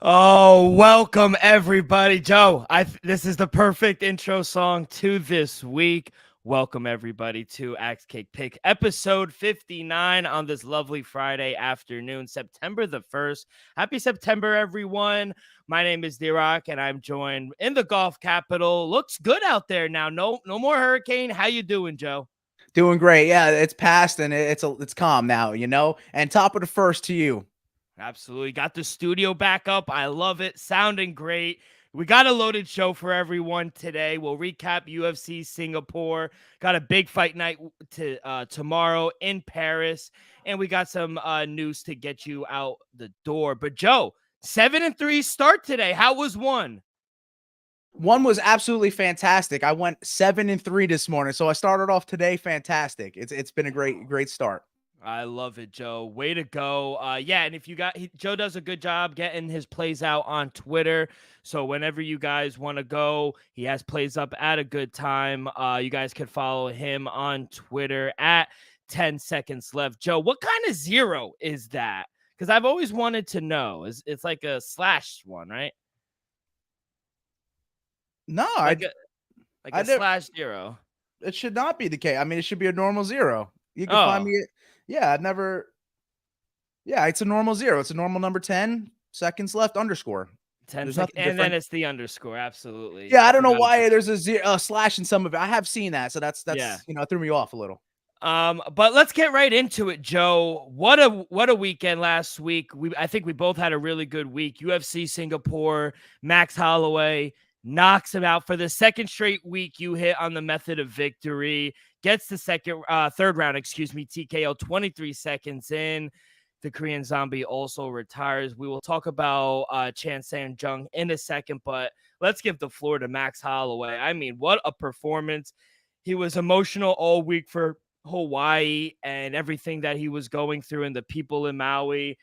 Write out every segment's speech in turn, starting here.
Oh, welcome everybody. Joe, this is the perfect intro song to this week. Welcome everybody to Axe Cake Pick episode 59 on this lovely Friday afternoon, September the 1st. Happy September, everyone. My name is D-Rock and I'm joined in the Gulf capital. Looks good out there now. No more hurricane. How you doing, Joe? Doing great. Yeah, it's past and it's calm now, And top of the first to you. Absolutely. Got the studio back up. I love it. Sounding great. We got a loaded show for everyone today. We'll recap UFC Singapore. Got a big fight night tomorrow in Paris, and we got some news to get you out the door. But Joe, 7-3 start today. How was one? One was absolutely fantastic. I went 7-3 this morning, so I started off today fantastic. It's been a great start. I love it, Joe. Way to go. Yeah, and if you Joe does a good job getting his plays out on Twitter. So whenever you guys want to go, he has plays up at a good time. You guys can follow him on Twitter at 10 seconds left. Joe, what kind of zero is that? Because I've always wanted to know. It's like a slash one, right? No, Like a never, slash zero. it should not be the case. I mean, it should be a normal zero. You can find Oh, me. Yeah, I'd never. Yeah, it's a normal zero. It's a normal number 10 seconds left underscore. 10 There's seconds. nothing And then different. it's the underscore. Absolutely. Yeah, I I don't know forgot about why there's a slash in some of it. I have seen that, so that's Yeah. it threw me off a little. But let's get right into it, Joe. What a weekend last week. I think we both had a really good week. UFC Singapore, Max Holloway knocks him out for the second straight week. You hit on the method of victory, gets the third round, TKO 23 seconds in. The Korean Zombie also retires. We will talk about Chan Sung Jung in a second, but let's give the floor to Max Holloway. I mean, what a performance. He was emotional all week for Hawaii and everything that he was going through and the people in Maui.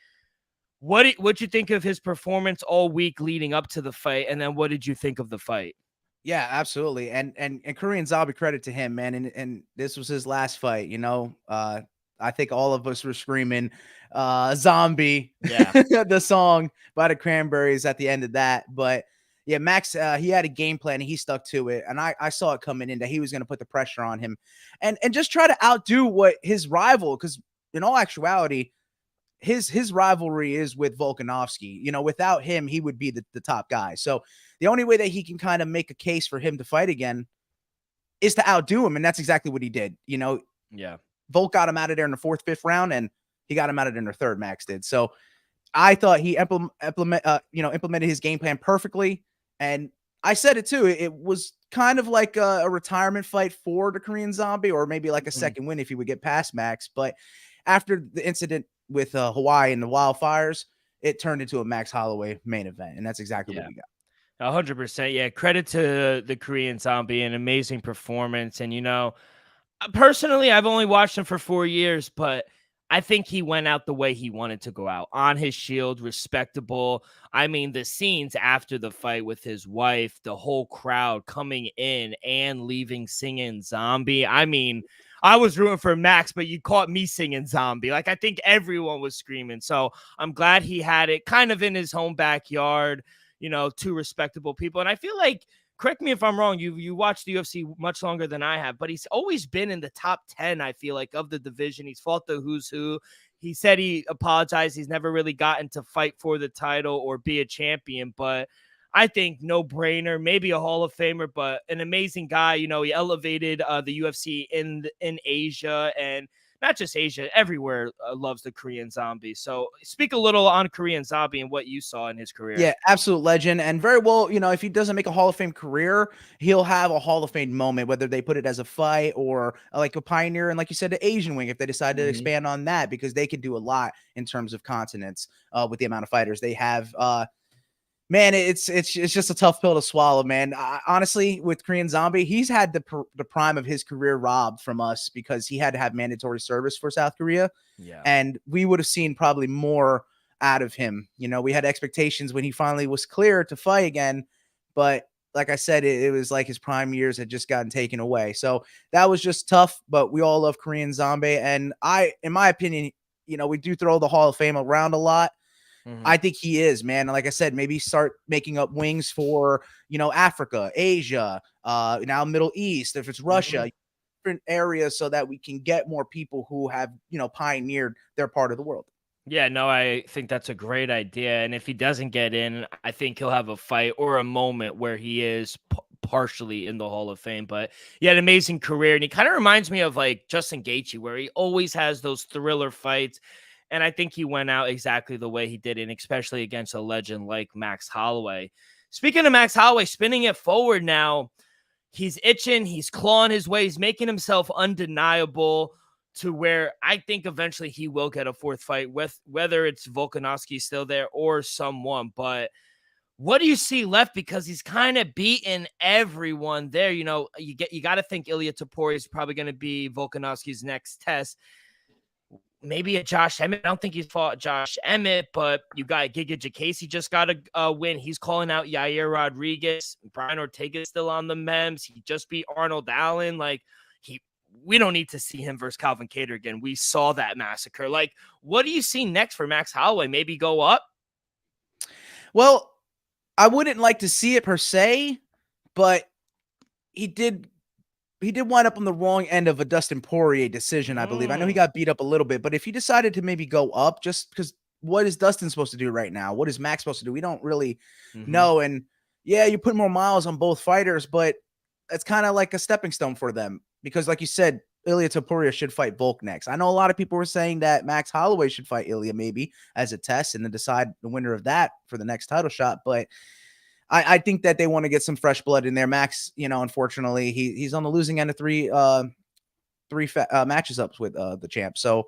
What'd you think of his performance all week leading up to the fight? And then what did you think of the fight? Yeah, absolutely. And Korean Zombie, credit to him, man. And this was his last fight, I think all of us were screaming Zombie, Yeah. the song by the Cranberries at the end of that. But yeah, Max, he had a game plan and he stuck to it. And I saw it coming in that he was going to put the pressure on him and just try to outdo what his rival, because in all actuality, his rivalry is with Volkanovski. Without him, he would be the top guy. So the only way that he can kind of make a case for him to fight again is to outdo him, and that's exactly what he did. Yeah. Volk got him out of there in the fourth, fifth round, and he got him out of there in the third. Max did. So I thought he implemented his game plan perfectly, and I said it too. It was kind of like a retirement fight for the Korean Zombie, or maybe like a second win if he would get past Max. But after the incident with Hawaii and the wildfires, it turned into a Max Holloway main event, and that's exactly what we got. 100%. Yeah. Credit to the Korean Zombie, an amazing performance. And, personally, I've only watched him for 4 years, but I think he went out the way he wanted to go out on his shield, respectable. I mean, the scenes after the fight with his wife, the whole crowd coming in and leaving singing Zombie. I mean, I was rooting for Max, but you caught me singing Zombie. Like, I think everyone was screaming. So I'm glad he had it kind of in his home backyard, two respectable people. And I feel like, correct me if I'm wrong, you watched the UFC much longer than I have, but he's always been in the top 10, I feel like, of the division. He's fought the who's who. He said he apologized. He's never really gotten to fight for the title or be a champion, but I think no brainer, maybe a Hall of Famer, but an amazing guy. He elevated the UFC in Asia, and not just Asia, everywhere loves the Korean Zombie. So speak a little on Korean Zombie and what you saw in his career. Yeah, absolute legend. And very well, if he doesn't make a Hall of Fame career, he'll have a Hall of Fame moment, whether they put it as a fight or like a pioneer. And like you said, the Asian wing, if they decide to expand on that, because they can do a lot in terms of continents with the amount of fighters they have. Man, it's just a tough pill to swallow, man. Honestly, with Korean Zombie, he's had the prime of his career robbed from us because he had to have mandatory service for South Korea. Yeah. And we would have seen probably more out of him. We had expectations when he finally was clear to fight again, but like I said, it was like his prime years had just gotten taken away. So that was just tough, but we all love Korean Zombie. And in my opinion, we do throw the Hall of Fame around a lot. I think he is, man. Like I said, maybe start making up wings for, Africa, Asia, now Middle East, if it's Russia, different areas, so that we can get more people who have, pioneered their part of the world. Yeah, no, I think that's a great idea. And if he doesn't get in, I think he'll have a fight or a moment where he is partially in the Hall of Fame. But he had an amazing career. And he kind of reminds me of like Justin Gaethje, where he always has those thriller fights. And I think he went out exactly the way he did, and especially against a legend like Max Holloway. Speaking of Max Holloway, spinning it forward now, he's itching, he's clawing his way, he's making himself undeniable to where I think eventually he will get a fourth fight, with whether it's Volkanovski still there or someone. But what do you see left? Because he's kind of beaten everyone there. You got to think Ilia Topuria is probably going to be Volkanovski's next test. Maybe a Josh Emmett. I don't think he's fought Josh Emmett, but you got Giga Jacasey just got a win. He's calling out Yair Rodriguez. Brian Ortega's still on the mems. He just beat Arnold Allen. We don't need to see him versus Calvin Kattar again. We saw that massacre. What do you see next for Max Holloway? Maybe go up? Well, I wouldn't like to see it per se, but he did wind up on the wrong end of a Dustin Poirier decision, I believe. I know he got beat up a little bit, but if he decided to maybe go up, just because what is Dustin supposed to do right now? What is Max supposed to do? We don't really know. And yeah, you put more miles on both fighters, but it's kind of like a stepping stone for them, because like you said, Ilia Topuria should fight Volk next. I know a lot of people were saying that Max Holloway should fight Ilia maybe as a test and then decide the winner of that for the next title shot, but I think that they want to get some fresh blood in there. Max, unfortunately, he's on the losing end of three matches up with the champ. So,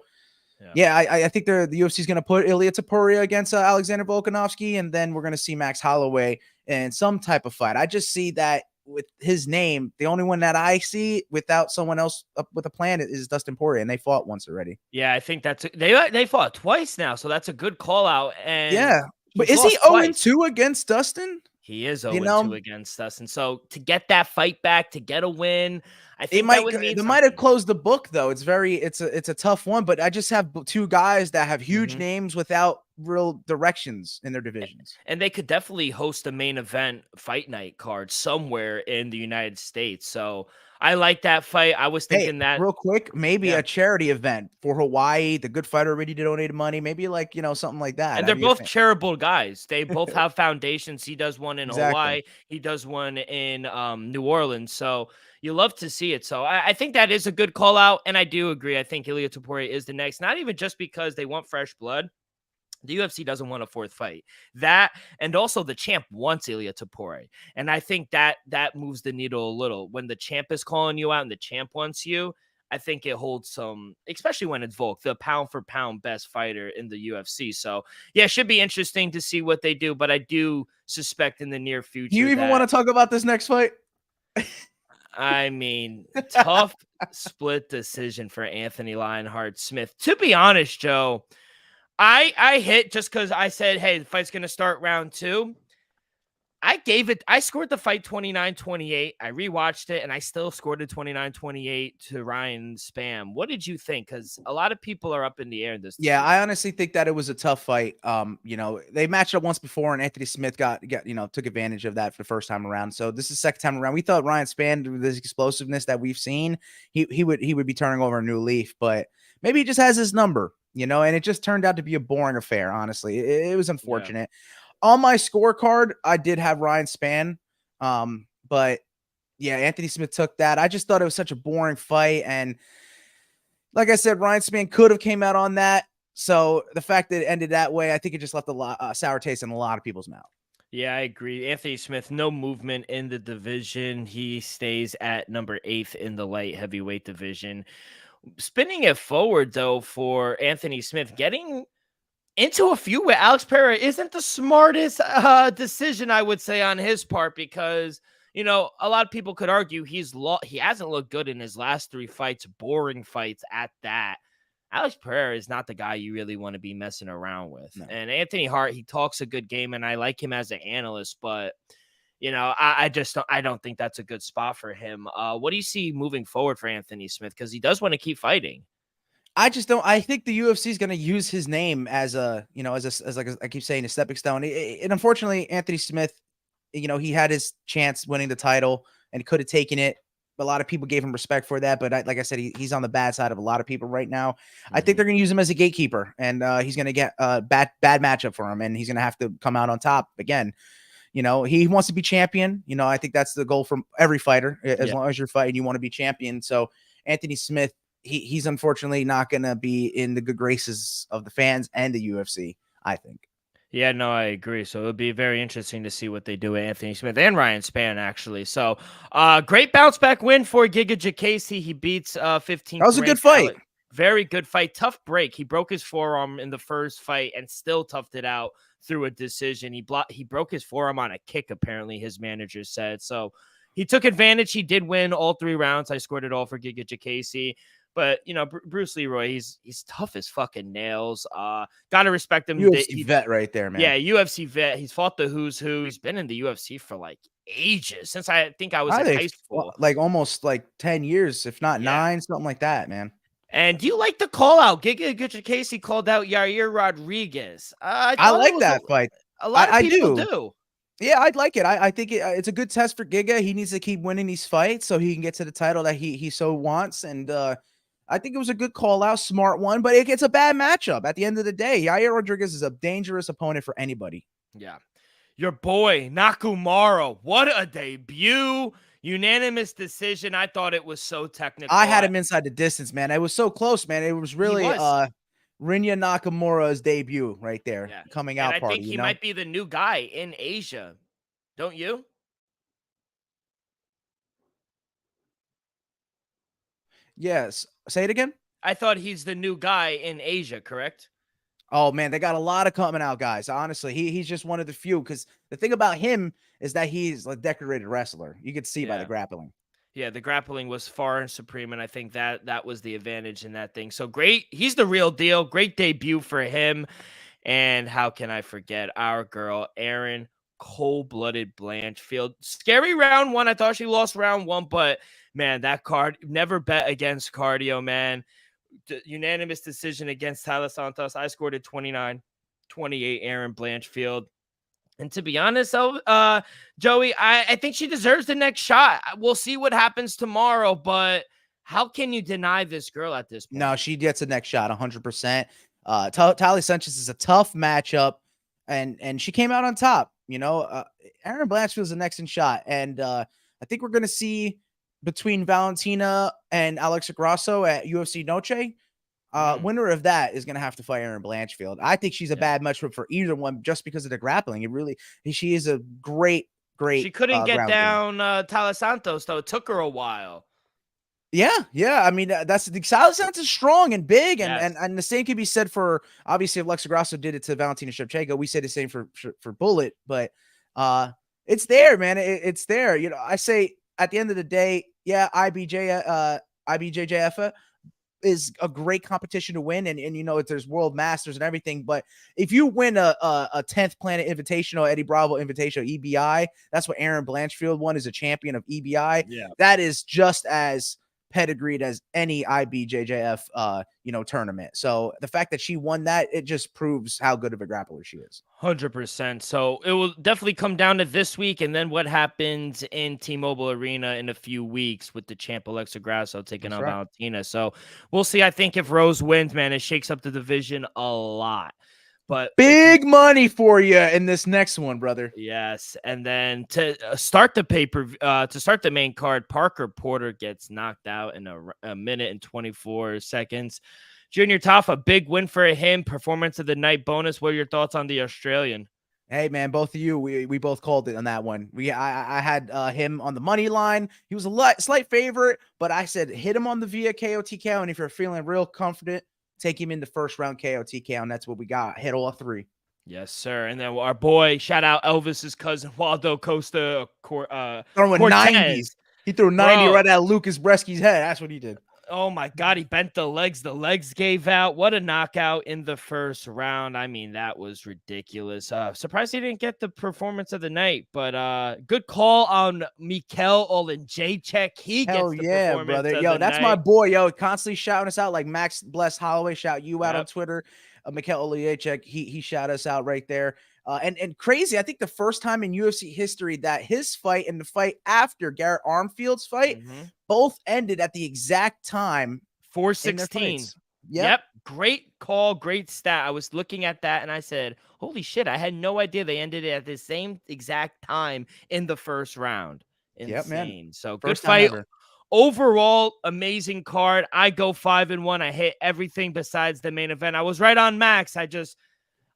yeah, I think the UFC is going to put Ilia Topuria against Alexander Volkanovski, and then we're going to see Max Holloway in some type of fight. I just see that with his name, the only one that I see without someone else up with a plan is Dustin Poirier, and they fought once already. Yeah, I think they fought twice now, so that's a good call out. And yeah, but is he 0-2 against Dustin? He is 0-2 against us. And so to get that fight back, to get a win, I think they might have closed the book, though. It's a tough one, but I just have two guys that have huge names without real directions in their divisions. And they could definitely host a main event fight night card somewhere in the United States. So I like that fight. I was thinking that real quick, maybe a charity event for Hawaii. The Good Fight already donated money. Maybe something like that. And they're both charitable guys. They both have foundations. He does one in Hawaii. He does one in New Orleans. So you love to see it. So I think that is a good call out. And I do agree. I think Ilia Topuria is the next, not even just because they want fresh blood. The UFC doesn't want a fourth fight. That, and also the champ wants Ilia Topuria. And I think that moves the needle a little. When the champ is calling you out and the champ wants you, I think it holds some, especially when it's Volk, the pound for pound best fighter in the UFC. So yeah, it should be interesting to see what they do, but I do suspect in the near future. Do you even want to talk about this next fight? I mean, tough split decision for Anthony Lionheart Smith. To be honest, Joe, I hit just because I said, hey, the fight's going to start round 2. I scored the fight 29-28. I rewatched it, and I still scored it 29-28 to Ryan Spam. What did you think? Because a lot of people are up in the air in this. Yeah, I honestly think that it was a tough fight. They matched up once before, and Anthony Smith got took advantage of that for the first time around. So this is the second time around. We thought Ryan Spam, with this explosiveness that we've seen, he would be turning over a new leaf, but maybe he just has his number, and it just turned out to be a boring affair. Honestly, it was unfortunate. Yeah. On my scorecard, I did have Ryan Spam, but yeah, Anthony Smith took that. I just thought it was such a boring fight, and like I said, Ryan Spam could have came out on that. So the fact that it ended that way, I think it just left a sour taste in a lot of people's mouth. Yeah, I agree. Anthony Smith, no movement in the division. He stays at number 8 in the light heavyweight division. Spinning it forward, though, for Anthony Smith, getting into a feud with Alex Pereira isn't the smartest decision, I would say, on his part, because, a lot of people could argue he hasn't looked good in his last 3 fights, boring fights at that. Alex Pereira is not the guy you really want to be messing around with. No. And Anthony Hart, he talks a good game, and I like him as an analyst, but I don't think that's a good spot for him. What do you see moving forward for Anthony Smith? Because he does want to keep fighting. I just don't. I think the UFC is going to use his name as a, as like I keep saying, a stepping stone. And unfortunately, Anthony Smith, he had his chance winning the title and could have taken it. A lot of people gave him respect for that, but like I said, he's on the bad side of a lot of people right now. I think they're going to use him as a gatekeeper, and he's going to get a bad matchup for him, and he's going to have to come out on top again. He wants to be champion. I think that's the goal from every fighter. As long as you're fighting, you want to be champion. So Anthony Smith, he's unfortunately not going to be in the good graces of the fans and the UFC, I think. Yeah, no, I agree. So it'll be very interesting to see what they do with Anthony Smith and Ryan Spann, actually. So great bounce back win for Giga Jacasey. He beats 15th. That was a good fight. Very good fight. Tough break. He broke his forearm in the first fight and still toughed it out through a decision. He broke his forearm on a kick, apparently, his manager said. So he took advantage. He did win all 3 rounds. I scored it all for Giga Jacasey. But, Bruce Leroy, he's tough as fucking nails. Got to respect him. UFC vet right there, man. Yeah, UFC vet. He's fought the who's who. He's been in the UFC for, like, ages. Since I think I was in high school. Like, almost, like, 10 years, if not 9, something like that, man. And do you like the call-out? Giga Jacasey called out Yair Rodriguez. I like that fight. A lot of people do. Yeah, I'd like it. I think it's a good test for Giga. He needs to keep winning these fights so he can get to the title that he so wants. And I think it was a good call out, smart one, but it's a bad matchup. At the end of the day, Yair Rodriguez is a dangerous opponent for anybody. Yeah. Your boy, Nakamura, what a debut. Unanimous decision. I thought it was so technical. I had him inside the distance, man. It was so close, man. It was really Rinya Nakamura's debut right there, coming out party. I think he might be the new guy in Asia. Don't you? Yes. Say it again. I thought he's the new guy in Asia, correct? Oh, man, they got a lot of coming out guys. Honestly, he's just one of the few, because the thing about him is that he's a decorated wrestler. You could see by the grappling. Yeah, the grappling was far and supreme, and I think that was the advantage in that thing. So great. He's the real deal. Great debut for him. And how can I forget our girl, Erin Cold-Blooded Blanchfield. Scary round 1. I thought she lost round 1, but, man, that card, never bet against cardio, man. Unanimous decision against Tyler Santos. I scored at 29-28, Erin Blanchfield. And to be honest, Joey, I think she deserves the next shot. We'll see what happens tomorrow, but how can you deny this girl at this point? No, she gets the next shot 100%. Tyler Sanchez is a tough matchup, and she came out on top. Erin Blanchfield's the next in shot, and I think we're going to see between Valentina and Alexa Grasso at UFC Noche. Winner of that is going to have to fight Erin Blanchfield. I think she's a bad matchup for either one just because of the grappling. She is a great. She couldn't get down Tyler Santos, though. It took her a while. Yeah. I mean, that's the Tyler Santos is strong and big, and the same can be said for, obviously, if Alexa Grasso did it to Valentina Shevchenko, we say the same for Bullet, but it's there, man. It's there. I say at the end of the day, IBJJF is a great competition to win, and there's World Masters and everything, but if you win a 10th Planet Invitational, Eddie Bravo Invitational, EBI, that's what Erin Blanchfield won, as a champion of EBI. That is just as pedigreed as any IBJJF tournament. So the fact that she won that, it just proves how good of a grappler she is. 100%. So it will definitely come down to this week, and then what happens in T-Mobile Arena in a few weeks with the champ Alexa Grasso taking on Valentina. So we'll see. I think if Rose wins, man, it shakes up the division a lot. But big money for you in this next one, brother. Yes. And then to start the to start the main card, Parker Porter gets knocked out in a minute and 24 seconds. Junior Tafa, big win for him. Performance of the night bonus. What are your thoughts on the Australian? Hey, man, both of you, we both called it on that one. I had him on the money line. He was a slight favorite, but I said hit him on the via KOTK, and if you're feeling real confident, take him in the first round KOTK, and that's what we got. Hit all 3. Yes, sir. And then our boy, shout out Elvis's cousin, Waldo Costa. Throwing 90s. He threw 90 right at Lucas Bresky's head. That's what he did. Oh my God, he bent the legs. The legs gave out. What a knockout in the first round. I mean, that was ridiculous. Surprised he didn't get the performance of the night, but good call on Mikel Oleksiejczuk. He Hell gets the yeah, performance brother. of Yo, the that's my night. boy. Yo, constantly shouting us out like Max Bless Holloway. Shout you out on Yep. Twitter. Mikel Oleksiejczuk, he shout us out right there. And crazy, I think the first time in UFC history that his fight and the fight after Garrett Armfield's fight Mm-hmm. both ended at the exact time in their 416. fights. Yep. Yep. Great call. Great stat. I was looking at that and I said, holy shit, I had no idea they ended it at the same exact time in the first round. Yep, man. Insane. So good First time fight. ever. Overall, amazing card. I go 5-1. I hit everything besides the main event. I was right on Max.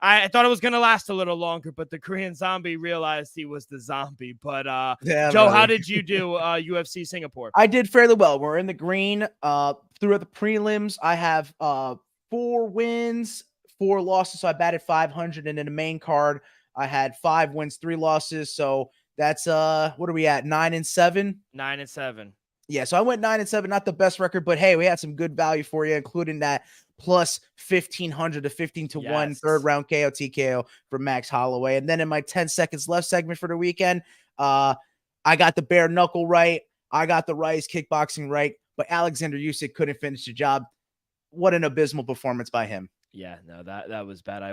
I thought it was gonna last a little longer, but the Korean Zombie realized he was the zombie. But Yeah, Joe, how brother. did you do UFC Singapore? I did fairly well. We're in the green. Throughout the prelims, I have 4 wins, 4 losses. So I batted 500. And in the main card, I had 5 wins, 3 losses. So that's what are we at? 9-7. 9-7. Yeah, so I went 9-7, not the best record, but hey, we had some good value for you, including that plus 1,500 to 15-1 Yes. third round KO TKO for Max Holloway. And then in my 10 seconds left segment for the weekend, I got the bare knuckle right. I got the Rice kickboxing right, but Alexander Usyk couldn't finish the job. What an abysmal performance by him. Yeah, no, that was bad.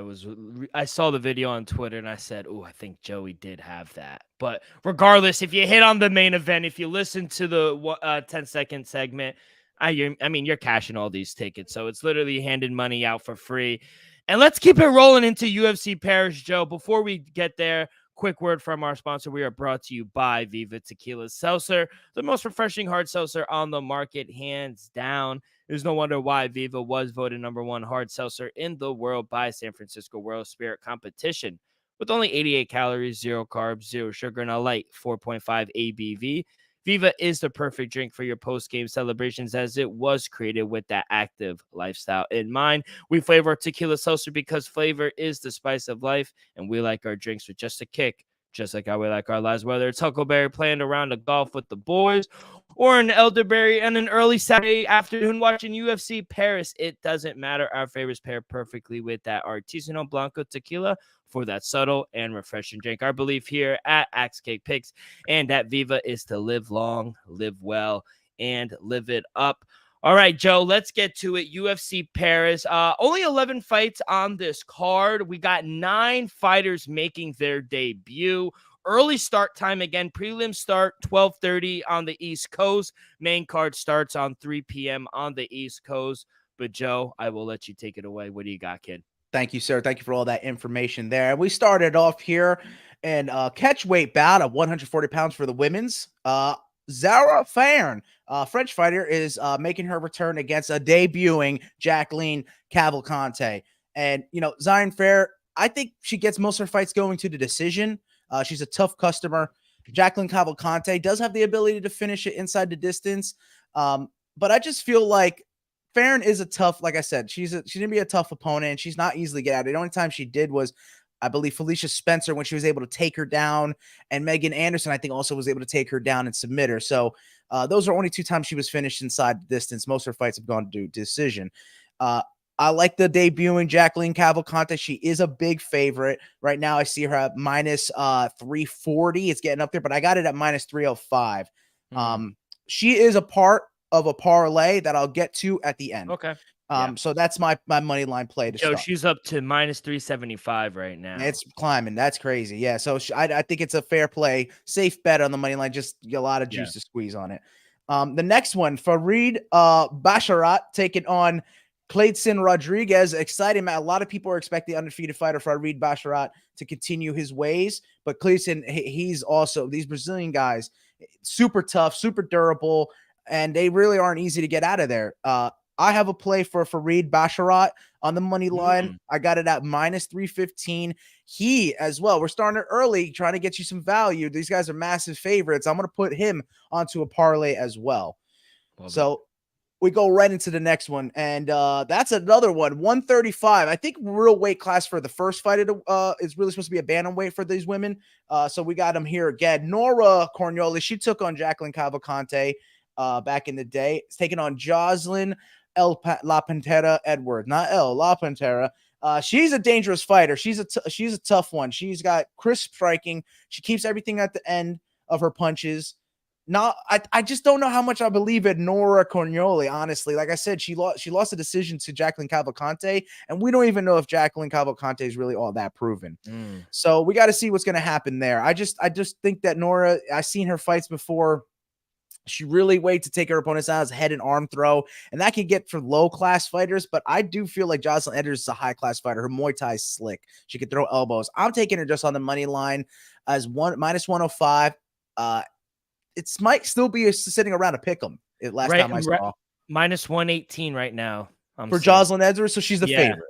I saw the video on Twitter and I said, "Oh, I think Joey did have that." But regardless, if you hit on the main event, if you listen to the 10-second segment, I mean, you're cashing all these tickets, so it's literally handing money out for free. And let's keep it rolling into UFC Paris, Joe. Before we get there, quick word from our sponsor. We are brought to you by Viva Tequila Seltzer, the most refreshing hard seltzer on the market, hands down. There's no wonder why Viva was voted #1 hard seltzer in the world by San Francisco World Spirit Competition. With only 88 calories, 0 carbs, 0 sugar, and a light 4.5 ABV, Viva is the perfect drink for your post-game celebrations as it was created with that active lifestyle in mind. We flavor our tequila seltzer because flavor is the spice of life, and we like our drinks with just a kick, just like how we like our lives, whether it's Huckleberry playing around the golf with the boys or an elderberry and an early Saturday afternoon watching UFC Paris. It doesn't matter. Our favorites pair perfectly with that Artisanal Blanco tequila for that subtle and refreshing drink. Our belief here at Axe Cake Picks and at Viva is to live long, live well, and live it up. All right, Joe, let's get to it. UFC Paris. Only 11 fights on this card. We got 9 fighters making their debut. Early start time again. Prelim start 12:30 on the East Coast. Main card starts on 3 p.m. on the East Coast. But Joe, I will let you take it away. What do you got, kid? Thank you, sir. Thank you for all that information there. We started off here and catch weight bout of 140 pounds for the women's. Zara Farn, French fighter, is making her return against a debuting Jacqueline Cavalcante. And, you know, Zion Fair, I think she gets most of her fights going to the decision. She's a tough customer. Jacqueline Cavalcante does have the ability to finish it inside the distance. But I just feel like Farron is a tough, like I said, she's gonna be a tough opponent, and she's not easily get out. The only time she did was, I believe, Felicia Spencer when she was able to take her down, and Megan Anderson, I think, also was able to take her down and submit her. So those are only 2 times she was finished inside the distance. Most of her fights have gone to decision. I like the debuting Jacqueline Cavalcante. She is a big favorite. Right now, I see her at minus 340. It's getting up there, but I got it at minus 305. She is a part of a parlay that I'll get to at the end. Okay. So that's my money line play to start. She's up to minus 375 right now. It's climbing. That's crazy. Yeah. So I think it's a fair play, safe bet on the money line. Just a lot of juice to squeeze on it. The next one, Farid Basharat taking on Clayton Rodriguez. Exciting, man. A lot of people are expecting the undefeated fighter Farid Basharat to continue his ways, but Clayton, he's also, these Brazilian guys, super tough, super durable, and they really aren't easy to get out of there. I have a play for Farid Basharat on the money line. I got it at minus 315. He as well. We're starting it early, trying to get you some value. These guys are massive favorites. I'm going to put him onto a parlay as well. So we go right into the next one, and that's another one, 135. I think real weight class for the first fight is really supposed to be a bantamweight for these women. So we got them here again. Nora Cornoli, she took on Jacqueline Cavalcante. back in the day. It's taking on Jocelyn La Pantera Edward, not La Pantera. She's a dangerous fighter. She's a tough one. She's got crisp striking. She keeps everything at the end of her punches. I just don't know how much I believe in Nora Cornioli, honestly. Like I said, she lost a decision to Jacqueline Cavalcante, and we don't even know if Jacqueline Cavalcante is really all that proven. So we got to see what's going to happen there. I just think that Nora, I've seen her fights before. She really waits to take her opponent's out as a head and arm throw, and that can get for low-class fighters, but I do feel like Jocelyn Edwards is a high-class fighter. Her Muay Thai is slick. She can throw elbows. I'm taking her just on the money line as -105. It might still be sitting around a pick 'em. Last time I saw -118 right now for Jocelyn Edwards, so she's the favorite.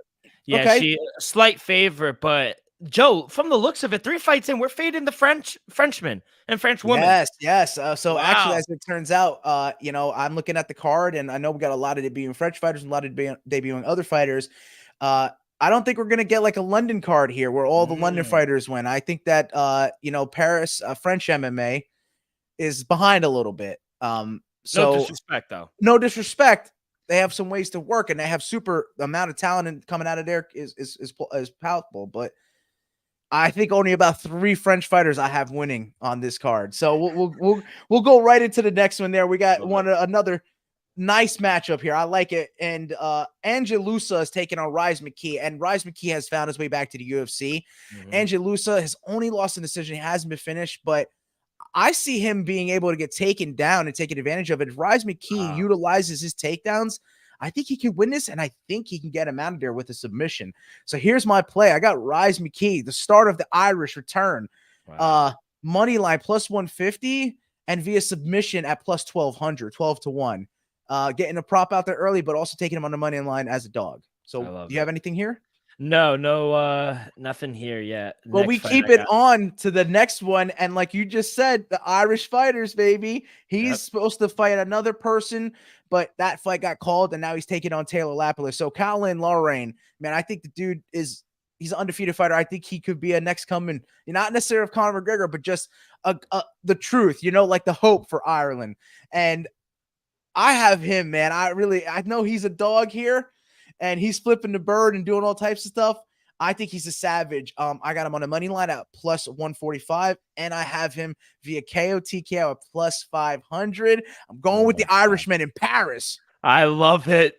Yeah, okay. She a slight favorite, but Joe, from the looks of it, 3 fights in, we're fading the Frenchman and French woman. Yes. So actually, as it turns out, I'm looking at the card, and I know we got a lot of debuting French fighters and a lot of debuting other fighters. I don't think we're gonna get like a London card here where all the London fighters win. I think that Paris French MMA is behind a little bit. So no disrespect, though. No disrespect. They have some ways to work, and they have super amount of talent, and coming out of there is palpable. But I think only about 3 French fighters I have winning on this card. So we'll go right into the next one. There we got another nice matchup here. I like it. And Angelusa is taking on Rise McKee, and Rise McKee has found his way back to the UFC. Angelusa has only lost a decision. He hasn't been finished, but I see him being able to get taken down and taking advantage of it. If Rise McKee utilizes his takedowns, I think he can win this, and I think he can get him out of there with a submission. So here's my play. I got Rise McKee, the start of the Irish return. Money line +150 and via submission at +1200, 12-1. Getting a prop out there early, but also taking him on the money line as a dog. So do you have anything here? No, nothing here yet. Well, we keep it on to the next one. And like you just said, the Irish fighters, baby. He's supposed to fight another person, but that fight got called, and now he's taking on Taylor Lapilus. So Colin Lorraine, man, I think the dude he's an undefeated fighter. I think he could be a next coming, not necessarily of Conor McGregor, but just the truth, like the hope for Ireland. And I have him, man. I know he's a dog here, and he's flipping the bird and doing all types of stuff. I think he's a savage. I got him on the money line at +145, and I have him via KO TKO at +500. I'm going with the Irishman in Paris. I love it.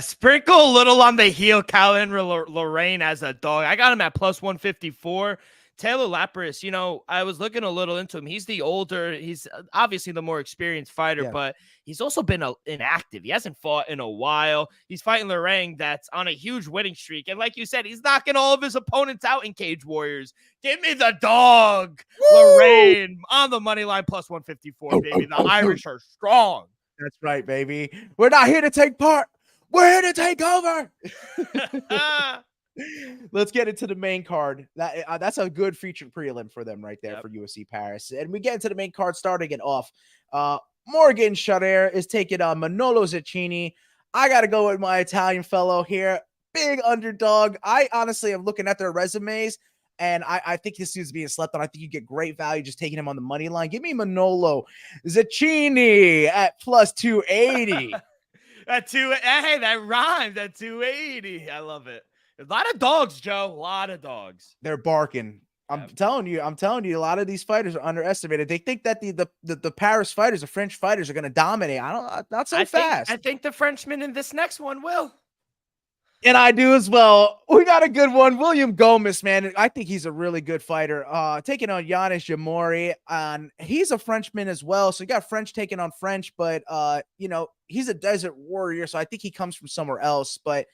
Sprinkle a little on the heel, Colin Lorraine as a dog. I got him at +154. Taylor Lapilus, I was looking a little into him. He's the older, he's obviously the more experienced fighter, but he's also been inactive. He hasn't fought in a while. He's fighting Lorraine that's on a huge winning streak. And like you said, he's knocking all of his opponents out in Cage Warriors. Give me the dog, Lorraine, on the money line +154, baby. The Irish are strong. That's right, baby. We're not here to take part. We're here to take over. Let's get into the main card. That's a good featured prelim for them right there for UFC Paris. And we get into the main card, starting it off. Morgan Charrier is taking on Manolo Zaccini. I got to go with my Italian fellow here. Big underdog. I honestly am looking at their resumes, and I think this dude's being slept on. I think you get great value just taking him on the money line. Give me Manolo Zaccini at +280. Hey, that rhymes at 280. I love it. A lot of dogs, Joe. A lot of dogs. They're barking. I'm telling you, a lot of these fighters are underestimated. They think that the Paris fighters, the French fighters, are going to dominate. Not so fast. I think the Frenchman in this next one will. And I do as well. We got a good one. William Gomez, man. I think he's a really good fighter. Taking on Yanis Jamori. He's a Frenchman as well. So you got French taking on French, but he's a desert warrior. So I think he comes from somewhere else. But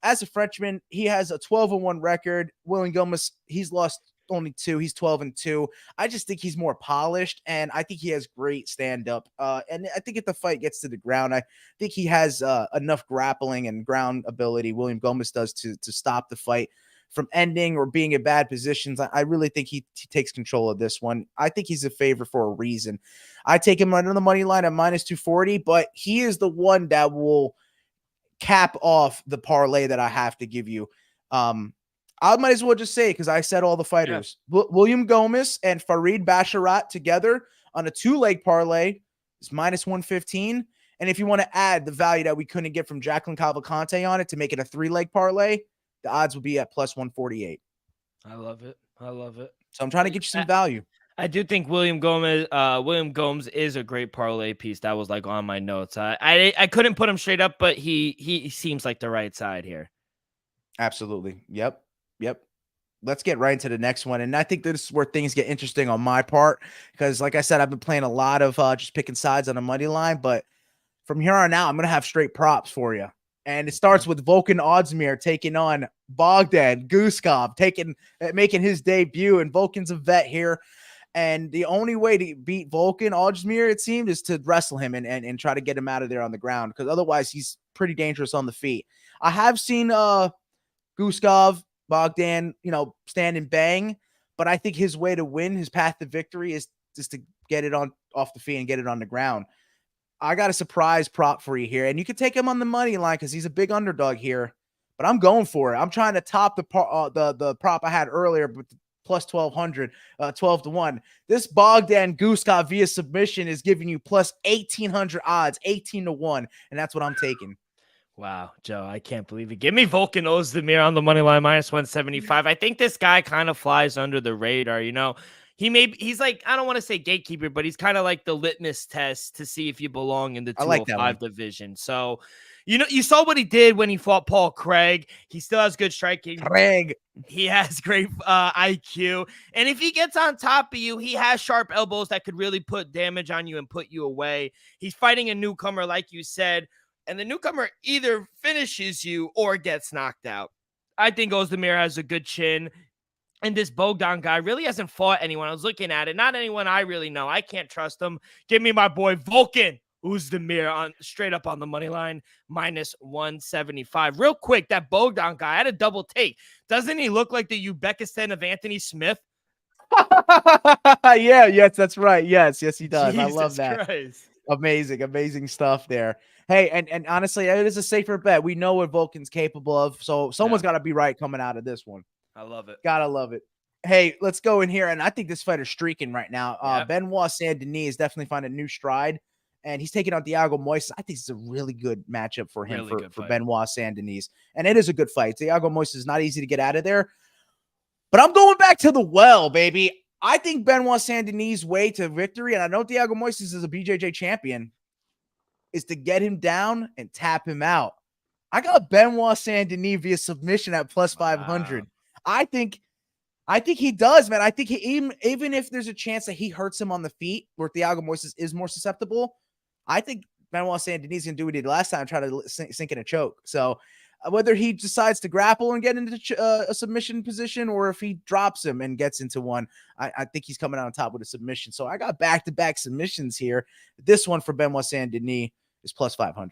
as a Frenchman, he has a 12-1 record. William Gomez, he's lost only 2. He's 12-2. I just think he's more polished, and I think he has great stand-up. And I think if the fight gets to the ground, I think he has enough grappling and ground ability, William Gomez does, to stop the fight from ending or being in bad positions. I really think he takes control of this one. I think he's a favorite for a reason. I take him right on the money line at -240, but he is the one that will cap off the parlay that I have to give you. I might as well just say, because I said all the fighters, William Gomez and Farid Basharat together on a 2-leg parlay It's minus 115. And if you want to add the value that we couldn't get from Jacqueline Cavalcante on it to make it a 3-leg parlay, the odds would be at plus 148. I love it. I love it. So I'm trying to get you some value. I do think William Gomes is a great parlay piece. That was like on my notes. I couldn't put him straight up, but he seems like the right side here. Absolutely. Yep. Let's get right into the next one. And I think this is where things get interesting on my part, because like I said, I've been playing a lot of just picking sides on the money line, but from here on out, I'm going to have straight props for you. And it starts with Volkan Ozdemir taking on Bogdan Guskov, making his debut. And Volkan's a vet here. And the only way to beat Volkan Ozdemir, it seemed, is to wrestle him and try to get him out of there on the ground, because otherwise he's pretty dangerous on the feet. I have seen Guskov, Bogdan, stand and bang, but I think his way to win, his path to victory, is just to get it off the feet and get it on the ground. I got a surprise prop for you here, and you can take him on the money line because he's a big underdog here, but I'm going for it. I'm trying to top the prop I had earlier, but plus 1,200, 12-1. This Bogdan Guskov via submission is giving you plus 1,800 odds, 18-1, and that's what I'm taking. Wow, Joe, I can't believe it. Give me Volkan Ozdemir on the money line, minus 175. I think this guy kind of flies under the radar, He's like, I don't want to say gatekeeper, but he's kind of like the litmus test to see if you belong in the 205 division. So, you saw what he did when he fought Paul Craig. He still has good striking. He has great IQ. And if he gets on top of you, he has sharp elbows that could really put damage on you and put you away. He's fighting a newcomer, like you said, and the newcomer either finishes you or gets knocked out. I think Ozdemir has a good chin. And this Bogdan guy really hasn't fought anyone. I was looking at it. Not anyone I really know. I can't trust him. Give me my boy Volkan Ozdemir straight up on the money line, minus 175. Real quick, that Bogdan guy, I had a double take. Doesn't he look like the Uzbekistan of Anthony Smith? Yes, that's right. Yes, he does. Jesus I love that. Christ. Amazing stuff there. Hey, and honestly, it is a safer bet. We know what Volkan's capable of, so someone's got to be right coming out of this one. I love it. Gotta love it. Hey, let's go in here, and I think this fighter's streaking right now. Benoit Saint-Denis is definitely finding a new stride, and he's taking on Thiago Moises. I think it's a really good matchup for him, for Benoit Saint-Denis, and it is a good fight. Thiago Moises is not easy to get out of there, but I'm going back to the well, baby. I think Benoit Saint-Denis' way to victory, and I know Thiago Moises is a BJJ champion, is to get him down and tap him out. I got Benoit Saint-Denis via submission at plus 500. I think he does, man. I think even if there's a chance that he hurts him on the feet, where Thiago Moises is more susceptible, I think Benoit Saint-Denis can do what he did last time, try to sink in a choke. So whether he decides to grapple and get into a submission position, or if he drops him and gets into one, I think he's coming out on top with a submission. So I got back-to-back submissions here. This one for Benoit Saint-Denis is plus 500.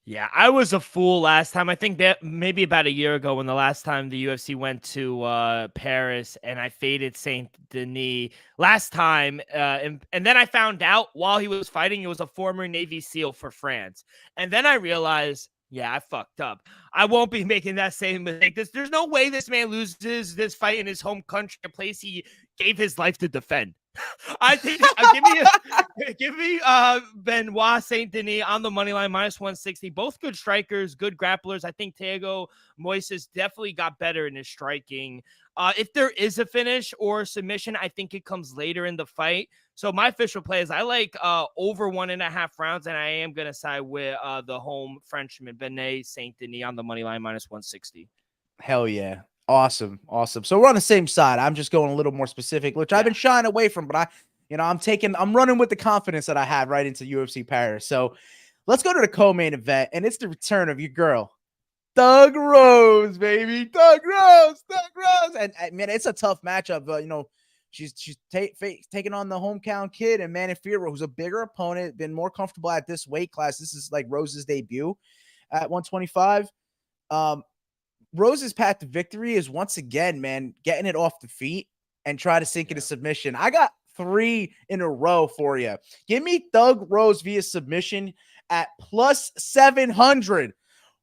Yeah, I was a fool last time. I think that maybe about a year ago, when the last time the UFC went to Paris, and I faded Saint Denis last time. And then I found out while he was fighting, he was a former Navy SEAL for France. And then I realized, yeah, I fucked up. I won't be making that same mistake. There's no way this man loses this fight in his home country, a place he gave his life to defend. I think give me Benoit Saint-Denis on the money line, minus 160. Both good strikers, good grapplers. I think Thiago Moises definitely got better in his striking. If there is a finish or a submission, I think it comes later in the fight. So my official play is I like over 1.5 rounds, and I am going to side with the home Frenchman, Benoit Saint-Denis, on the money line, minus 160. Hell yeah. Awesome. So we're on the same side. I'm just going a little more specific, which I've been shying away from, but I'm running with the confidence that I have right into UFC Paris. So let's go to the co-main event, and it's the return of your girl, Thug Rose, baby. Thug Rose. And man, it's a tough matchup. She's taking on the hometown kid and Manafiro, who's a bigger opponent, been more comfortable at this weight class. This is like Rose's debut at 125. Rose's path to victory is once again, man, getting it off the feet and try to sink into submission. I got 3 in a row for you. Give me Thug Rose via submission at plus 700.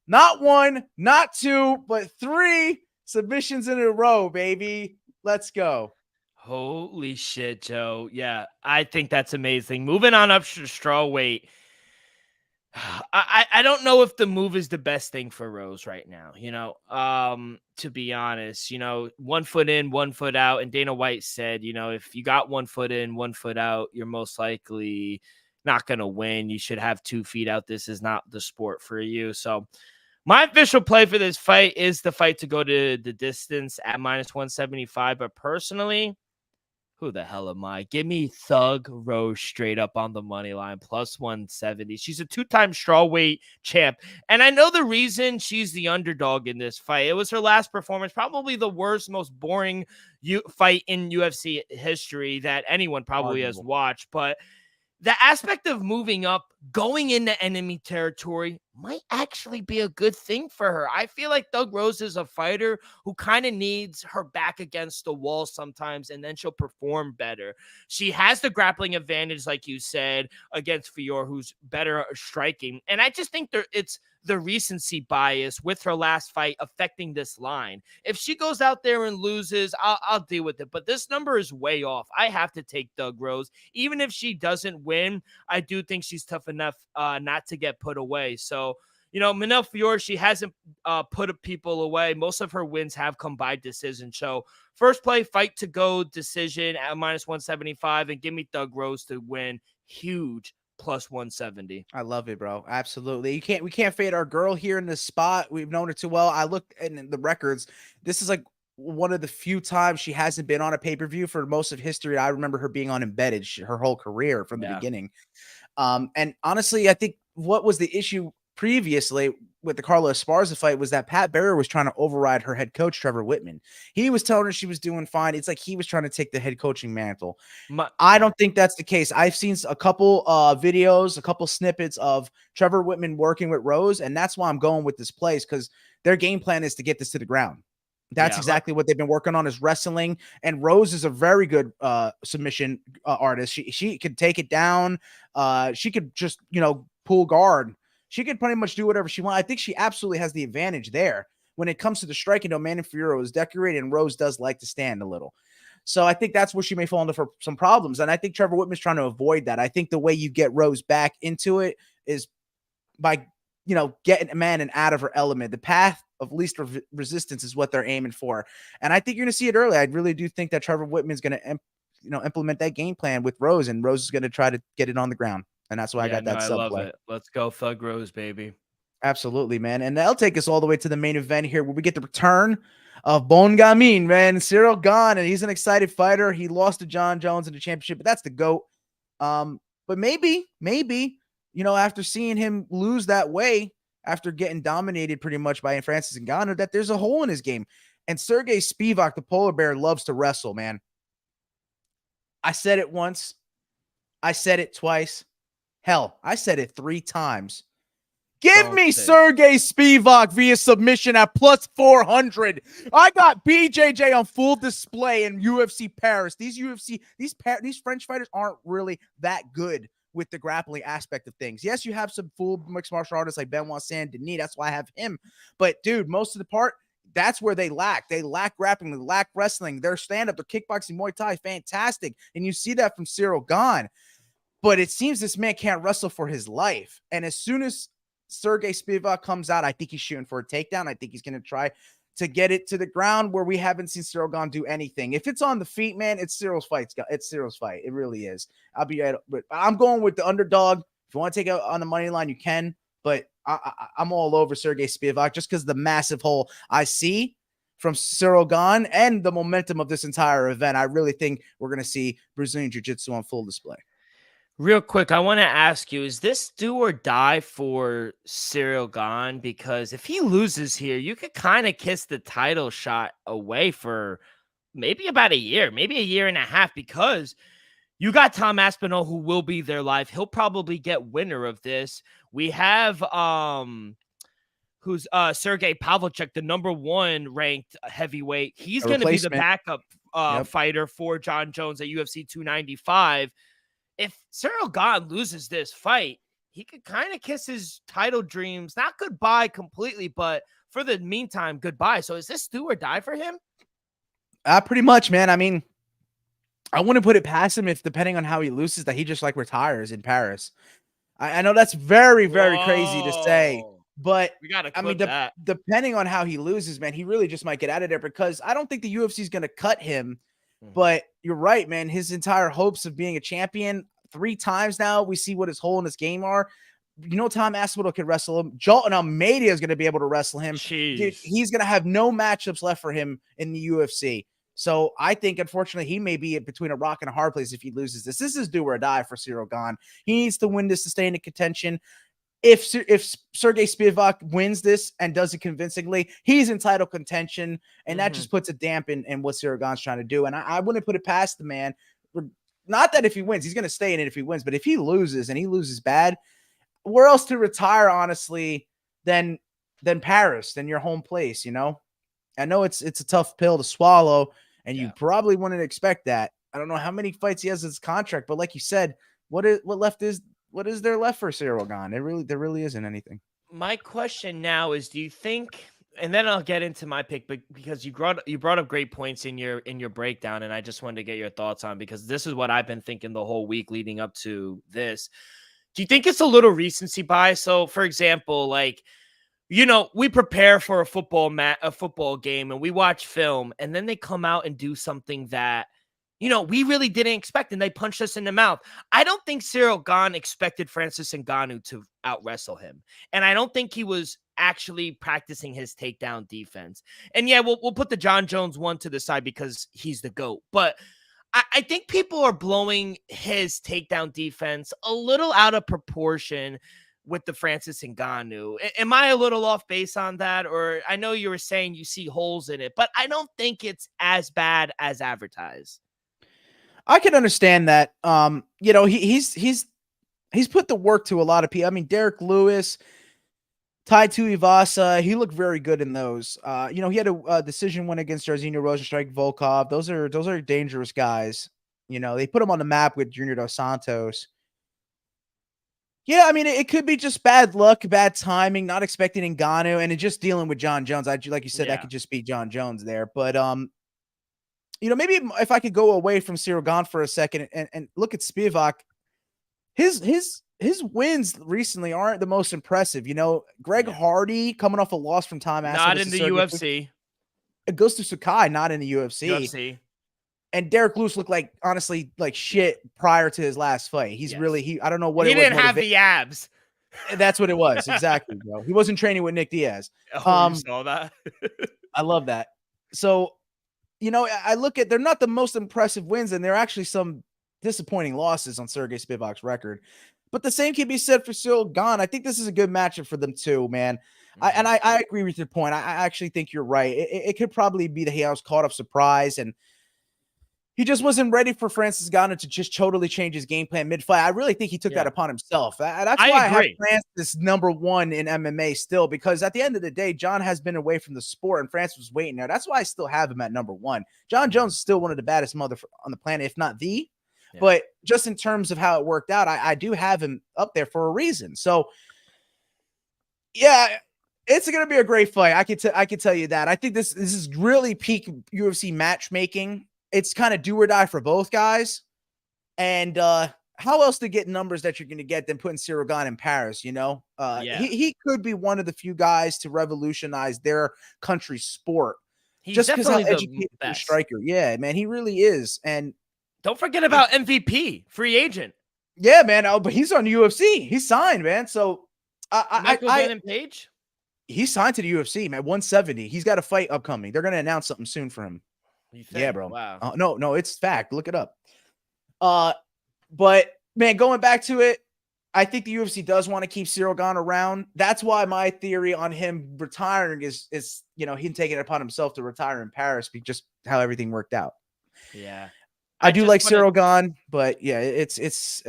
Not 1, not 2, but 3 submissions in a row, baby. Let's go. Holy shit, Joe. Yeah, I think that's amazing. Moving on up to strawweight. I don't know if the move is the best thing for Rose right now, to be honest, 1 foot in, 1 foot out. And Dana White said, if you got 1 foot in, 1 foot out, you're most likely not going to win. You should have 2 feet out. This is not the sport for you. So my official play for this fight is the fight to go to the distance at -175. But personally, who the hell am I? Give me Thug Rose straight up on the money line, +170. She's a 2-time strawweight champ. And I know the reason she's the underdog in this fight. It was her last performance, probably the worst, most boring fight in UFC history that anyone probably has Arguable. watched. But the aspect of moving up, going into enemy territory might actually be a good thing for her. I feel like Thug Rose is a fighter who kind of needs her back against the wall sometimes, and then she'll perform better. She has the grappling advantage, like you said, against Fior, who's better at striking. And I just think it's the recency bias with her last fight affecting this line. If she goes out there and loses, I'll deal with it. But this number is way off. I have to take Thug Rose. Even if she doesn't win, I do think she's tough enough not to get put away. So, Manel Fior, she hasn't put people away. Most of her wins have come by decision. So first play, fight to go decision at -175, and give me Thug Rose to win. Huge +170. I love it, bro. Absolutely. We can't fade our girl here in this spot. We've known her too well. I looked in the records. This is like one of the few times she hasn't been on a pay-per-view for most of history. I remember her being on Embedded her whole career from the beginning. And honestly, I think what was the issue previously with the Carla Esparza fight was that Pat Barrer was trying to override her head coach, Trevor Whitman. He was telling her she was doing fine. It's like he was trying to take the head coaching mantle. I don't think that's the case. I've seen a couple videos, a couple snippets of Trevor Whitman working with Rose, and that's why I'm going with this place, because their game plan is to get this to the ground. That's exactly what they've been working on, is wrestling. And Rose is a very good submission artist. She could take it down. She could just, pull guard. She could pretty much do whatever she wants. I think she absolutely has the advantage there. When it comes to the striking, though, Manny Fiorello is decorated, and Rose does like to stand a little. So I think that's where she may fall into for some problems. And I think Trevor Whitman's trying to avoid that. I think the way you get Rose back into it is by, getting a man and out of her element. The path of least resistance is what they're aiming for. And I think you're going to see it early. I really do think that Trevor Whitman's going to, implement that game plan with Rose, and Rose is going to try to get it on the ground. And that's why I got that sub love play. it. Let's go Thug Rose, baby. Absolutely, man. And that'll take us all the way to the main event here, where we get the return of Bon Gamin, man. Cyril Gane, and he's an excited fighter. He lost to John Jones in the championship, but that's the GOAT. But maybe, after seeing him lose that way, after getting dominated pretty much by Francis Ngannou, that there's a hole in his game. And Sergey Spivak, the polar bear, loves to wrestle, man. I said it once. I said it twice. Hell, I said it 3 times. Give me Sergey Spivak via submission at +400. I got BJJ on full display in UFC Paris. These French fighters aren't really that good with the grappling aspect of things. Yes, you have some full mixed martial artists like Benoit Saint-Denis. That's why I have him. But, dude, most of the part, that's where they lack. They lack grappling. They lack wrestling. Their stand-up, their kickboxing, Muay Thai, fantastic. And you see that from Cyril Gane. But it seems this man can't wrestle for his life. And as soon as Sergey Spivak comes out, I think he's shooting for a takedown. I think he's going to try to get it to the ground, where we haven't seen Cyril Gane do anything. If it's on the feet, man, it's Cyril's fight. It's Cyril's fight. It really is. I'm going with the underdog. If you want to take it on the money line, you can. But I'm all over Sergey Spivak just because the massive hole I see from Cyril Gane and the momentum of this entire event. I really think we're going to see Brazilian Jiu-Jitsu on full display. Real quick, I want to ask you, is this do or die for Cyril Gane? Because if he loses here, you could kind of kiss the title shot away for maybe about a year, maybe a year and a half, because you got Tom Aspinall, who will be there live. He'll probably get winner of this. We have who's Sergey Pavlicek, the #1 ranked heavyweight. He's going to be the backup fighter for John Jones at UFC 295. If Cyril Gane loses this fight, he could kind of kiss his title dreams, not goodbye completely, but for the meantime, goodbye. So is this do or die for him? Pretty much, man. I mean, I wouldn't put it past him if, depending on how he loses, that he just like retires in Paris. I know that's very, very crazy to say, Whoa. but We gotta I mean, clip that. depending on how he loses, man, he really just might get out of there, because I don't think the UFC is going to cut him. Mhm. But you're right, man. His entire hopes of being a champion 3 times now, we see what his hole in his game are. You know, Tom Aspinall could wrestle him. Jolton Almeida is going to be able to wrestle him. Dude, Jeez. he's going to have no matchups left for him in the UFC. So I think, unfortunately, he may be between a rock and a hard place if he loses this. This is do or die for Cyril Gane. He needs to win this to stay in contention. If Sergey Spivak wins this and does it convincingly, he's entitled contention, and that just puts a damp in what Cyril Gane's trying to do. And I wouldn't put it past the man. Not that if he wins, he's going to stay in it if he wins, but if he loses, and he loses bad, where else to retire, honestly, than Paris, than your home place, you know? I know it's a tough pill to swallow, and you probably wouldn't expect that. I don't know how many fights he has in his contract, but like you said, what is there left for Cyril Gane? There really isn't anything. My question now is, do you think, and then I'll get into my pick, but because you brought up great points in your breakdown, and I just wanted to get your thoughts on, because this is what I've been thinking the whole week leading up to this. Do you think it's a little recency bias? So, for example, like, we prepare for a football game, and we watch film, and then they come out and do something that, we really didn't expect, and they punched us in the mouth. I don't think Cyril Gane expected Francis Ngannou to out wrestle him, and I don't think he was actually practicing his takedown defense. And yeah, we'll put the John Jones one to the side because he's the GOAT, but I think people are blowing his takedown defense a little out of proportion with the Francis Ngannou. Am I a little off base on that? Or I know you were saying you see holes in it, but I don't think it's as bad as advertised. I can understand that. He's put the work to a lot of people. I mean, Derek Lewis, Tai Tuivasa, he looked very good in those. He had a decision win against Jairzinho Rozenstruik, Volkov. Those are dangerous guys. They put him on the map with Junior Dos Santos. Yeah, I mean, it could be just bad luck, bad timing, not expecting Ngannou, and just dealing with John Jones. Like you said, that could just be John Jones there. But maybe if I could go away from Cyril Gane for a second and look at Spivak, his wins recently aren't the most impressive. Greg Hardy coming off a loss from Tom Aspinall. Not in the UFC. It goes to Sakai, not in the UFC. And Derek Lewis looked honestly like shit prior to his last fight. He's I don't know what he it was. He didn't have the abs. That's what it was. Exactly, bro. He wasn't training with Nick Diaz. You saw that? I love that. So, I look at, they're not the most impressive wins, and there are actually some disappointing losses on Sergey Spivak's record. But the same can be said for Cyril Gane. I think this is a good matchup for them too, man. I agree with your point. I actually think you're right. It could probably be that he was caught off surprise, and he just wasn't ready for Francis Ngannou to just totally change his game plan mid-fight. I really think he took that upon himself. That's why I have Francis #1 in MMA still, because at the end of the day, John has been away from the sport, and Francis was waiting there. That's why I still have him at #1. John Jones is still one of the baddest on the planet, if not the. Yeah. But just in terms of how it worked out, I do have him up there for a reason. So, yeah, it's going to be a great fight. I can tell you that. I think this is really peak UFC matchmaking. It's kind of do or die for both guys. And how else to get numbers that you're going to get than putting Cyril Gane in Paris, He could be one of the few guys to revolutionize their country's sport. He's just because how educated a striker. Yeah, man, he really is. And don't forget about MVP, free agent. Yeah, man. Oh, but he's on UFC. He's signed, man. So Michael Page? He's signed to the UFC, man. 170. He's got a fight upcoming. They're going to announce something soon for him. Yeah, bro. Wow. No, it's fact. Look it up. But man, going back to it, I think the UFC does want to keep Cyril Gane around. That's why my theory on him retiring is him taking it upon himself to retire in Paris, just how everything worked out. Yeah. I do like Cyril Gane, but yeah, it's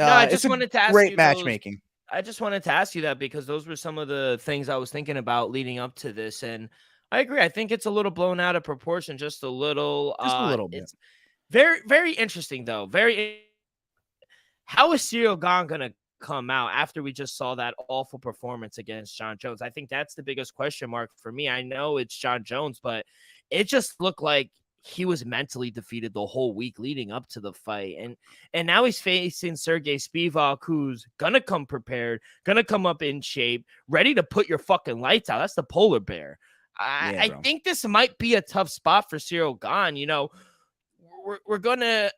great matchmaking. I just wanted to ask you that because those were some of the things I was thinking about leading up to this, and I agree. I think it's a little blown out of proportion, just a little. Just a little bit. It's very, very interesting, though. How is Cyril Gane going to come out after we just saw that awful performance against John Jones? I think that's the biggest question mark for me. I know it's John Jones, but it just looked like he was mentally defeated the whole week leading up to the fight. And now he's facing Sergey Spivak, who's gonna come prepared, gonna come up in shape, ready to put your fucking lights out. That's the polar bear. Yeah, I bro. think this might be a tough spot for Cyril Gane. You know, we're gonna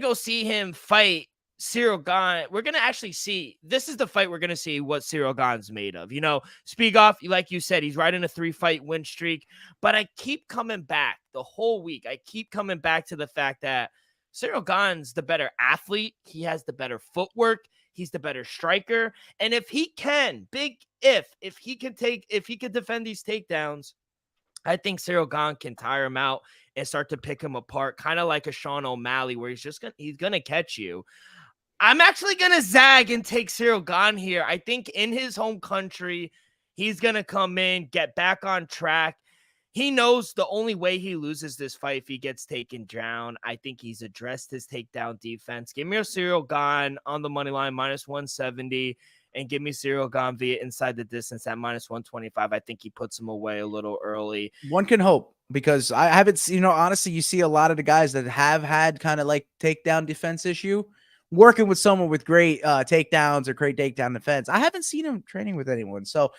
go see him fight Cyril Gane. We're gonna actually see, this is the fight we're gonna see what Cyril Gane's made of. You know, Spieghoff, like you said, he's riding a 3-fight win streak. But I keep coming back the whole week. I keep coming back to the fact that Cyril Gane's the better athlete. He has the better footwork. He's the better striker. And if he can, if he can defend these takedowns, I think Cyril Gane can tire him out and start to pick him apart, kind of like a Sean O'Malley, where he's gonna catch you. I'm actually gonna zag and take Cyril Gane here. I think in his home country, he's gonna come in, get back on track. He knows the only way he loses this fight if he gets taken down. I think he's addressed his takedown defense. Give me a Cyril Gane on the money line, -170, and give me Cyril Gane via inside the distance at -125. I think he puts him away a little early. One can hope, because I haven't seen, honestly, you see a lot of the guys that have had kind of like takedown defense issue working with someone with great takedowns or great takedown defense. I haven't seen him training with anyone. So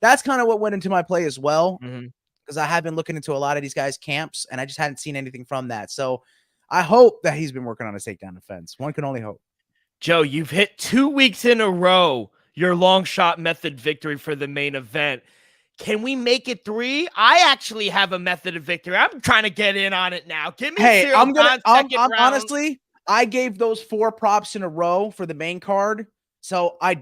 that's kind of what went into my play as well. Because I have been looking into a lot of these guys' camps, and I just hadn't seen anything from that. So I hope that he's been working on his takedown defense. One can only hope. Joe, you've hit 2 weeks in a row your long shot method victory for the main event. Can we make it 3? I actually have a method of victory. I'm trying to get in on it now. Give me Cyril Gane second round. Honestly, I gave those 4 props in a row for the main card. So I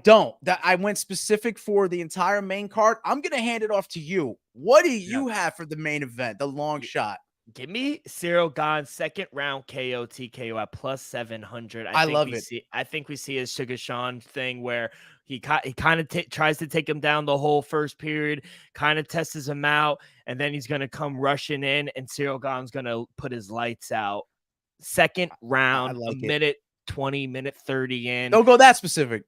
went specific for the entire main card. I'm going to hand it off to you. What do you have for the main event, the long shot? Give me Cyril Gane second round KO TKO at +700. I love it. I think we see his Sugar Sean thing where he kind of tries to take him down the whole first period, kind of tests him out, and then he's going to come rushing in, and Cyril Gane's going to put his lights out. Second round, minute 20, minute 30 in. Don't go that specific.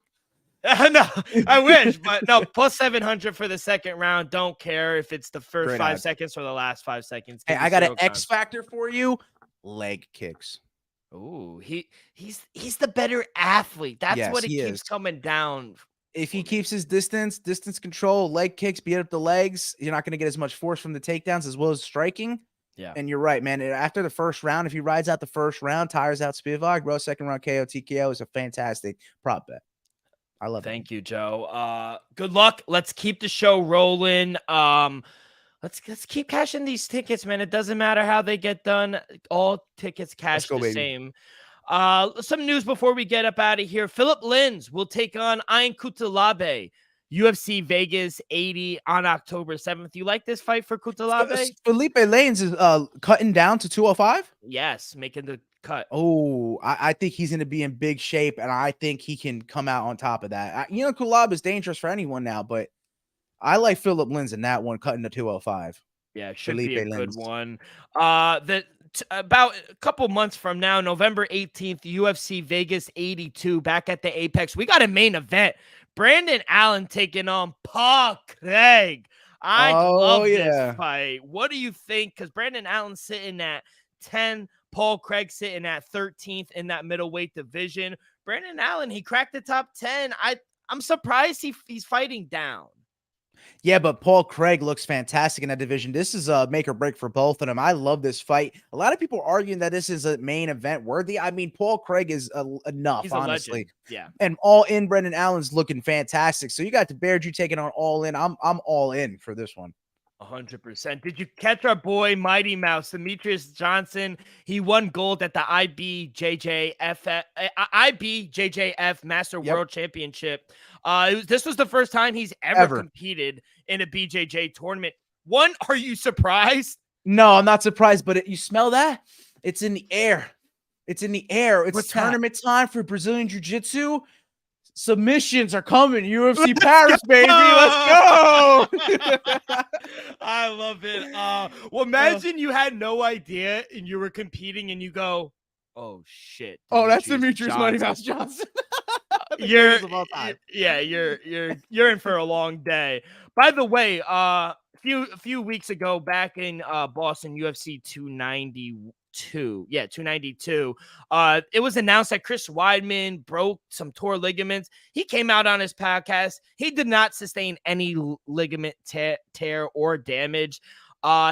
No, I wish, but no, +700 for the second round. Don't care if it's the first 5 seconds or the last 5 seconds. Hey, I got an X factor for you. Leg kicks. Ooh, he's the better athlete. That's what it keeps coming down. If he keeps his distance control, leg kicks, beat up the legs, you're not going to get as much force from the takedowns as well as striking. Yeah. And you're right, man. After the first round, if he rides out the first round, tires out Spivak, bro, second round KO TKO is a fantastic prop bet. I love it. Thank you, Joe. Good luck. Let's keep the show rolling. Let's keep cashing these tickets, man. It doesn't matter how they get done. All tickets cash the same. Some news before we get up out of here. Philip Lins will take on Ian Kutalabe. UFC Vegas 80 on October 7th. You like this fight for Kutalabe? Felipe Lanes is cutting down to 205? Yes, making the cut. Oh, I think he's going to be in big shape, and I think he can come out on top of that. Kutalabe is dangerous for anyone now, but I like Philip Lins in that one, cutting to 205. Yeah, it should be a good one. About a couple months from now, November 18th, UFC Vegas 82, back at the Apex. We got a main event. Brandon Allen taking on Paul Craig. I love this fight. What do you think? Because Brandon Allen's sitting at 10, Paul Craig sitting at 13th in that middleweight division. Brandon Allen, he cracked the top 10. I'm surprised he's fighting down. Yeah, but Paul Craig looks fantastic in that division. This is a make or break for both of them. I love this fight. A lot of people are arguing that this is a main event worthy. I mean, Paul Craig is enough, honestly. Legend. Yeah. And all in, Brendan Allen's looking fantastic. So you got the Bear Jew taking on all in. I'm all in for this one. 100%. Did you catch our boy Mighty Mouse, Demetrius Johnson? He won gold at the IBJJF Master World Championship. This was the first time he's ever competed in a BJJ tournament. One, are you surprised? No, I'm not surprised, but you smell that? It's in the air. It's in the air. It's tournament time for Brazilian Jiu-Jitsu. Submissions are coming. UFC Paris, baby. Let's go. I love it. Well, imagine you had no idea and you were competing and you go, oh, shit. Oh, that's Demetrius Mighty Mouse Johnson. You're in for a long day. By the way, few weeks ago back in Boston, UFC 292. Yeah, 292. It was announced that Chris Weidman broke some torn ligaments. He came out on his podcast. He did not sustain any ligament tear or damage.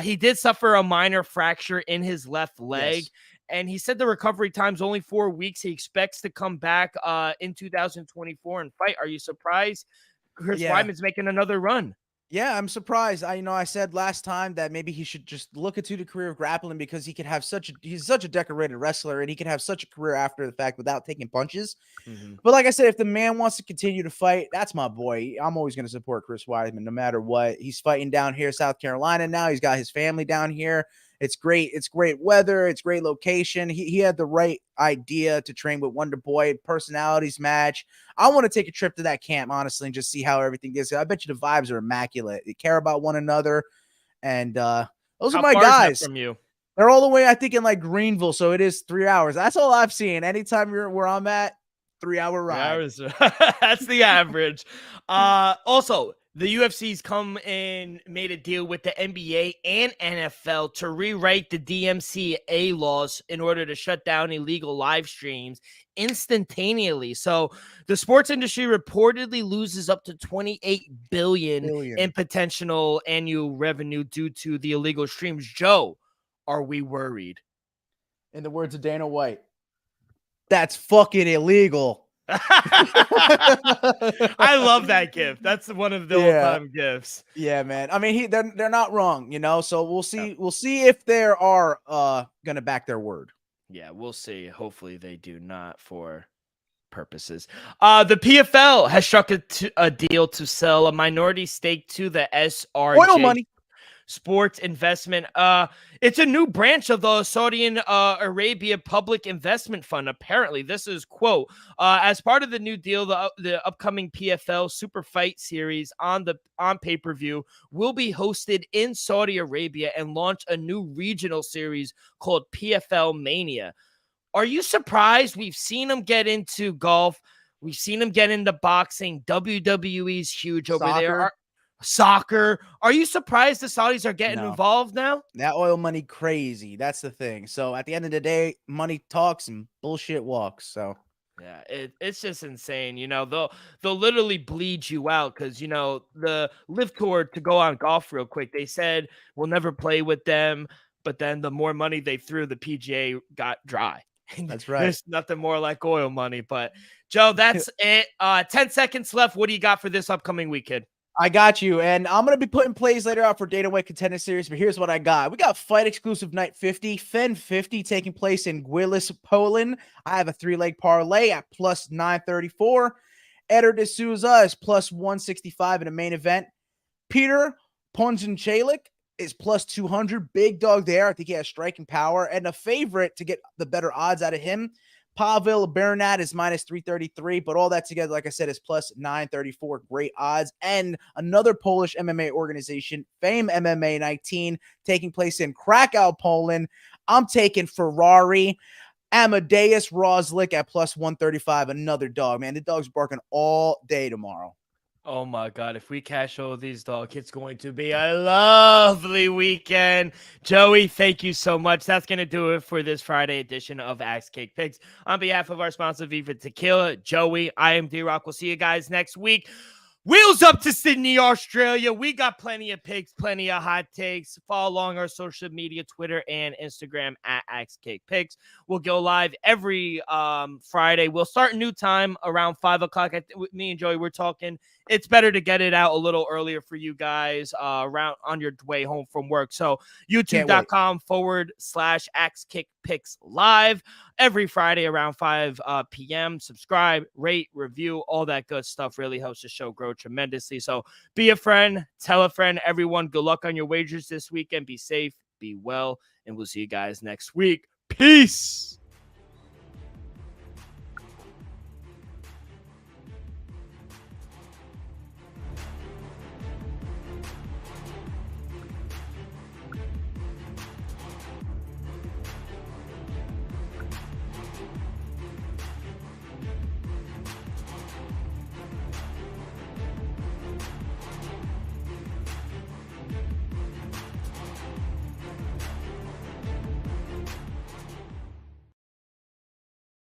He did suffer a minor fracture in his left leg. Yes. And he said the recovery time's only 4 weeks. He expects to come back in 2024 and fight. Are you surprised Chris Yeah. Weidman's making another run? Yeah, I'm surprised. I said last time that maybe he should just look into the career of grappling because he's such a decorated wrestler and he can have such a career after the fact without taking punches. Mm-hmm. But like I said, if the man wants to continue to fight, that's my boy. I'm always going to support Chris Weidman no matter what. He's fighting down here, South Carolina now. He's got his family down here. It's great. It's great weather. It's great location. He had the right idea to train with Wonder Boy. Personalities match. I want to take a trip to that camp, honestly, and just see how everything is. I bet you the vibes are immaculate. They care about one another. And those are my guys. From you? They're all the way, I think, in like Greenville. So it is 3 hours. That's all I've seen. Anytime you're where I'm at, 3-hour ride. That's the average. Also, the UFC's come and made a deal with the NBA and NFL to rewrite the DMCA laws in order to shut down illegal live streams instantaneously. So the sports industry reportedly loses up to $28 billion in potential annual revenue due to the illegal streams. Joe, are we worried? In the words of Dana White, that's fucking illegal. I love that gift. That's one of the all-time gifts. Yeah, man. I mean, they're not wrong, So we'll see. Yeah. We'll see if they are gonna back their word. Yeah, we'll see. Hopefully, they do not for purposes. The PFL has struck a deal to sell a minority stake to the SRJ. Oil money. Sports investment. It's a new branch of the Saudi Arabia Public Investment Fund. Apparently, this is quote as part of the new deal. The upcoming PFL Super Fight Series on pay-per-view will be hosted in Saudi Arabia and launch a new regional series called PFL Mania. Are you surprised? We've seen them get into golf. We've seen them get into boxing. WWE's huge over there. Soccer. Are you surprised the Saudis are getting involved now? That oil money crazy. That's the thing. So at the end of the day, money talks and bullshit walks. So yeah, it's just insane. They'll literally bleed you out because the Live Tour, to go on golf real quick, they said we'll never play with them, but then the more money they threw, the PGA got dry. That's right. There's nothing more like oil money. But Joe, that's it. 10 seconds left. What do you got for this upcoming weekend? I got you, and I'm going to be putting plays later out for Dana White Contender Series, but here's what I got. We got Fight Exclusive Night 50, Fen 50 taking place in Gwilis, Poland. I have a 3-leg parlay at plus 934. Eder D'Souza is plus 165 in the main event. Peter Ponzinichalik is plus 200. Big dog there. I think he has striking power. And a favorite to get the better odds out of him, Pavel Bernat is minus 333, but all that together, like I said, is plus 934. Great odds. And another Polish MMA organization, Fame MMA 19, taking place in Krakow, Poland. I'm taking Ferrari. Amadeus Roslik at plus 135. Another dog, man. The dog's barking all day tomorrow. Oh my God, if we cash all these dogs, it's going to be a lovely weekend. Joey, thank you so much. That's going to do it for this Friday edition of Axe Cake Picks. On behalf of our sponsor, Viva Tequila, Joey, I am D-Rock. We'll see you guys next week. Wheels up to Sydney, Australia. We got plenty of picks, plenty of hot takes. Follow along our social media, Twitter and Instagram at Axe Cake Picks. We'll go live every Friday. We'll start a new time around 5 o'clock. With me and Joey, we're talking. It's better to get it out a little earlier for you guys around on your way home from work. So youtube.com/Axe Kick Picks live every Friday around 5 p.m. Subscribe, rate, review, all that good stuff really helps the show grow tremendously. So be a friend, tell a friend, everyone. Good luck on your wagers this weekend. Be safe, be well, and we'll see you guys next week. Peace.